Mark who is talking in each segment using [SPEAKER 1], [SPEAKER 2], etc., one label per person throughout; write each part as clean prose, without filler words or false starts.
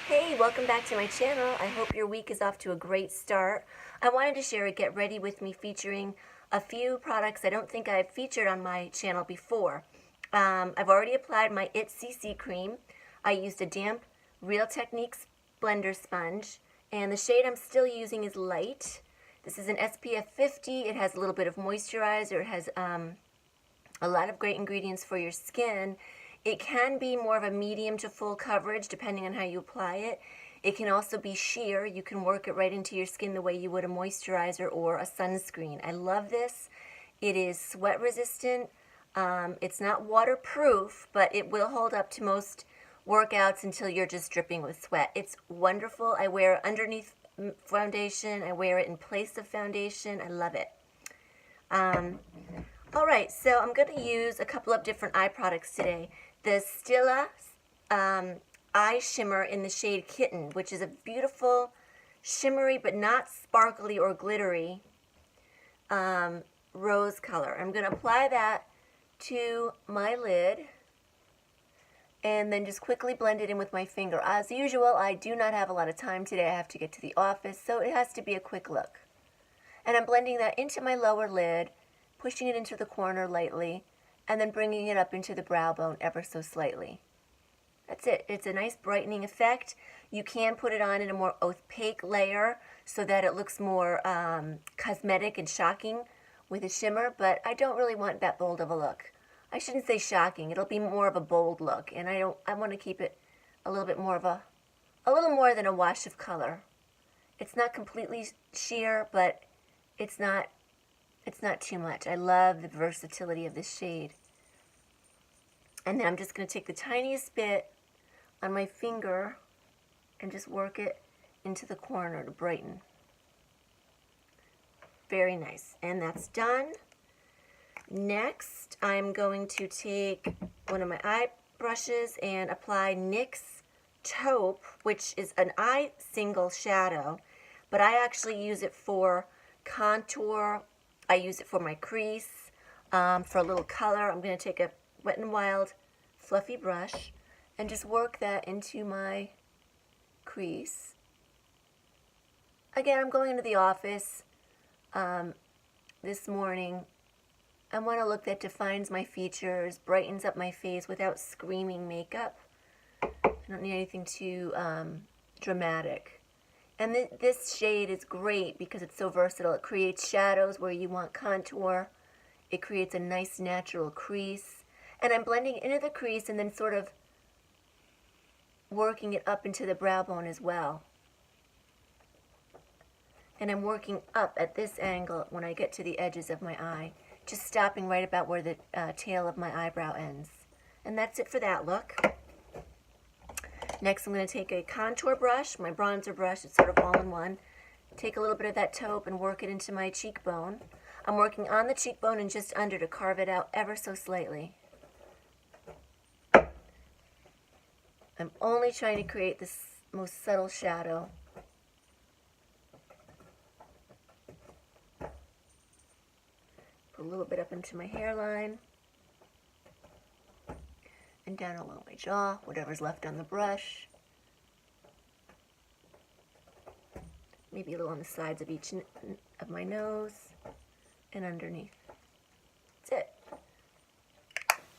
[SPEAKER 1] Hey, welcome back to my channel. I hope your week is off to a great start. I wanted to share a Get Ready With Me featuring a few products I don't think I've featured on my channel before. I've already applied my It CC cream. I used a damp Real Techniques blender sponge, and the shade I'm still using is light. This is an SPF 50. It has a little bit of moisturizer. It has a lot of great ingredients for your skin. It can be more of a medium to full coverage depending on how you apply it. It can also be sheer. You can work it right into your skin the way you would a moisturizer or a sunscreen. I love this. It is sweat resistant. It's not waterproof, but it will hold up to most workouts until you're just dripping with sweat. It's wonderful. I wear it underneath foundation. I wear it in place of foundation. I love it. Alright, so I'm going to use a couple of different eye products today. The Stila Eye Shimmer in the shade Kitten, which is a beautiful, shimmery but not sparkly or glittery rose color. I'm going to apply that to my lid and then just quickly blend it in with my finger. As usual, I do not have a lot of time today. I have to get to the office, so it has to be a quick look. And I'm blending that into my lower lid, pushing it into the corner lightly, and then bringing it up into the brow bone ever so slightly. That's it. It's a nice brightening effect. You can put it on in a more opaque layer so that it looks more cosmetic and shocking with a shimmer, but I don't really want that bold of a look. I shouldn't say shocking. It'll be more of a bold look, and I want to keep it a little bit more of a little more than a wash of color. It's not completely sheer, but it's not too much. I love the versatility of this shade. And then I'm just going to take the tiniest bit on my finger and just work it into the corner to brighten. Very nice. And that's done. Next, I'm going to take one of my eye brushes and apply NYX Taupe, which is an eye single shadow, but I actually use it for contour. I use it for my crease, for a little color. I'm going to take a Wet n Wild fluffy brush and just work that into my crease. Again, I'm going into the office this morning. I want a look that defines my features, brightens up my face without screaming makeup. I don't need anything too dramatic. And this shade is great because it's so versatile. It creates shadows where you want contour. It creates a nice natural crease. And I'm blending into the crease and then sort of working it up into the brow bone as well. And I'm working up at this angle when I get to the edges of my eye, just stopping right about where the tail of my eyebrow ends. And that's it for that look. Next, I'm going to take a contour brush, my bronzer brush, it's sort of all in one. Take a little bit of that taupe and work it into my cheekbone. I'm working on the cheekbone and just under to carve it out ever so slightly. I'm only trying to create this most subtle shadow. Put a little bit up into my hairline. And down along my jaw, whatever's left on the brush. Maybe a little on the sides of each of my nose and underneath. That's it.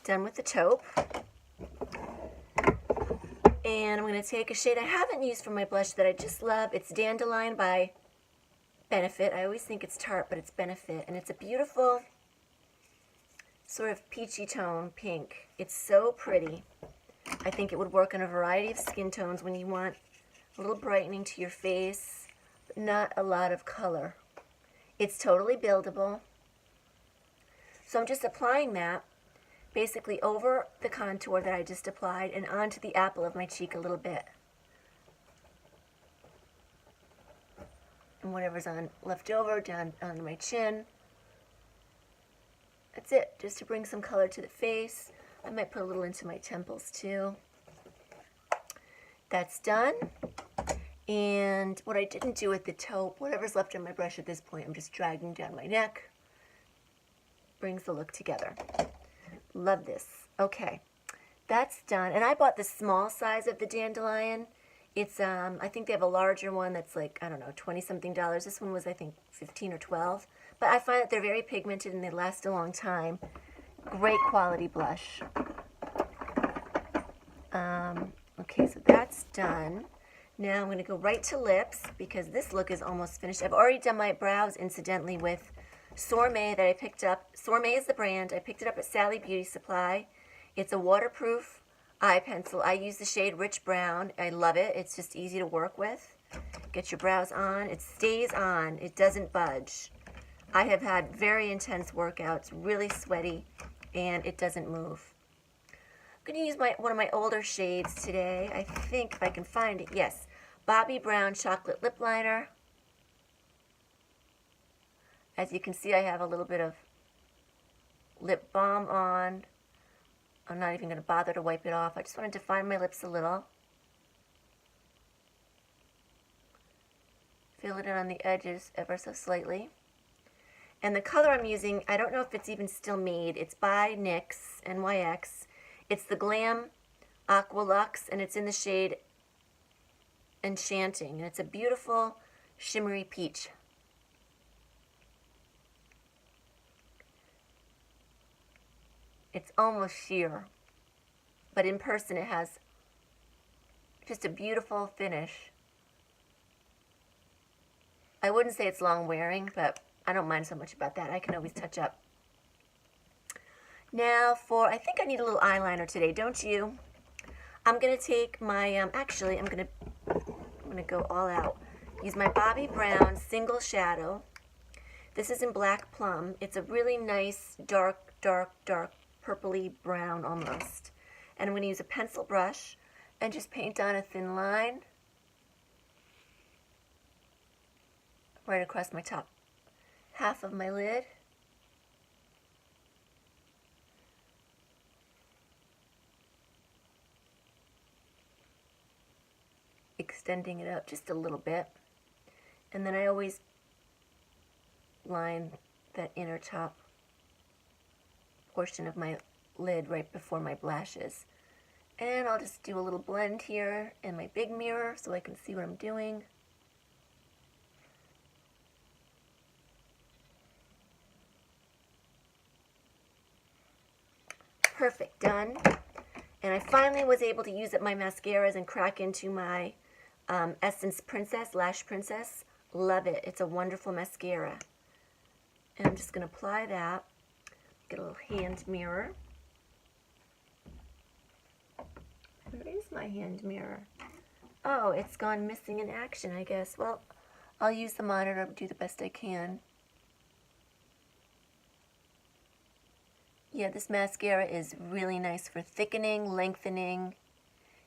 [SPEAKER 1] Done with the taupe. And I'm going to take a shade I haven't used for my blush that I just love. It's Dandelion by Benefit. I always think it's Tarte, but it's Benefit. And it's a beautiful sort of peachy tone pink. It's so pretty. I think it would work on a variety of skin tones when you want a little brightening to your face, but not a lot of color. It's totally buildable. So I'm just applying that basically over the contour that I just applied and onto the apple of my cheek a little bit. And whatever's left over down on my chin. That's it, just to bring some color to the face. I might put a little into my temples too. That's done. And what I didn't do with the taupe, whatever's left on my brush at this point, I'm just dragging down my neck. Brings the look together. Love this. Okay, that's done. And I bought the small size of the Dandelion It's I think they have a larger one that's like, I don't know, 20 something dollars. This one was, I think, 15 or 12. But I find that they're very pigmented and they last a long time. Great quality blush. Okay, so that's done. Now I'm going to go right to lips because this look is almost finished. I've already done my brows, incidentally, with Sourmé that I picked up. Sourmé is the brand. I picked it up at Sally Beauty Supply. It's a waterproof eye pencil. I use the shade Rich Brown. I love it. It's just easy to work with. Get your brows on. It stays on. It doesn't budge. I have had very intense workouts, really sweaty, and it doesn't move. I'm going to use one of my older shades today. I think if I can find it. Yes. Bobbi Brown Chocolate Lip Liner. As you can see, I have a little bit of lip balm on. I'm not even going to bother to wipe it off. I just want to define my lips a little. Fill it in on the edges ever so slightly. And the color I'm using, I don't know if it's even still made. It's by NYX, NYX. It's the Glam Aqua Luxe, and it's in the shade Enchanting. And it's a beautiful shimmery peach. It's almost sheer, but in person it has just a beautiful finish. I wouldn't say it's long wearing, but I don't mind so much about that. I can always touch up. Now I think I need a little eyeliner today, don't you? I'm going to take my, actually I'm going to go all out. Use my Bobbi Brown Single Shadow. This is in Black Plum. It's a really nice dark purpley brown almost. And I'm going to use a pencil brush and just paint on a thin line right across my top half of my lid. Extending it up just a little bit. And then I always line that inner top portion of my lid right before my blushes. And I'll just do a little blend here in my big mirror so I can see what I'm doing. Perfect, done. And I finally was able to use up my mascaras and crack into my Essence Princess, Lash Princess. Love it. It's a wonderful mascara. And I'm just going to apply that. Get a little hand mirror. Where is my hand mirror? Oh, it's gone missing in action, I guess. Well, I'll use the monitor to do the best I can. Yeah, this mascara is really nice for thickening, lengthening.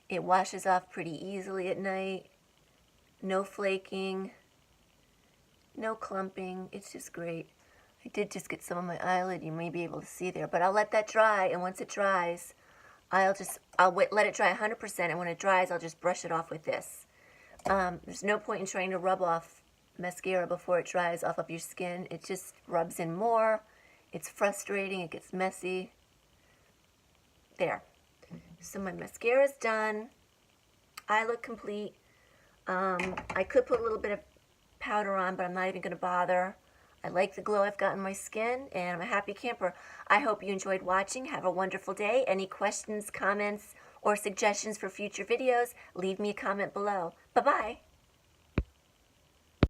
[SPEAKER 1] It washes off pretty easily at night. No flaking. No clumping. It's just great. I did just get some on my eyelid. You may be able to see there. But I'll let that dry. And once it dries, I'll let it dry 100%. And when it dries, I'll just brush it off with this. There's no point in trying to rub off mascara before it dries off of your skin. It just rubs in more. It's frustrating. It gets messy. There. So my mascara's done. I look complete. I could put a little bit of powder on, but I'm not even going to bother. I like the glow I've got in my skin, and I'm a happy camper. I hope you enjoyed watching. Have a wonderful day. Any questions, comments, or suggestions for future videos, leave me a comment below. Bye-bye.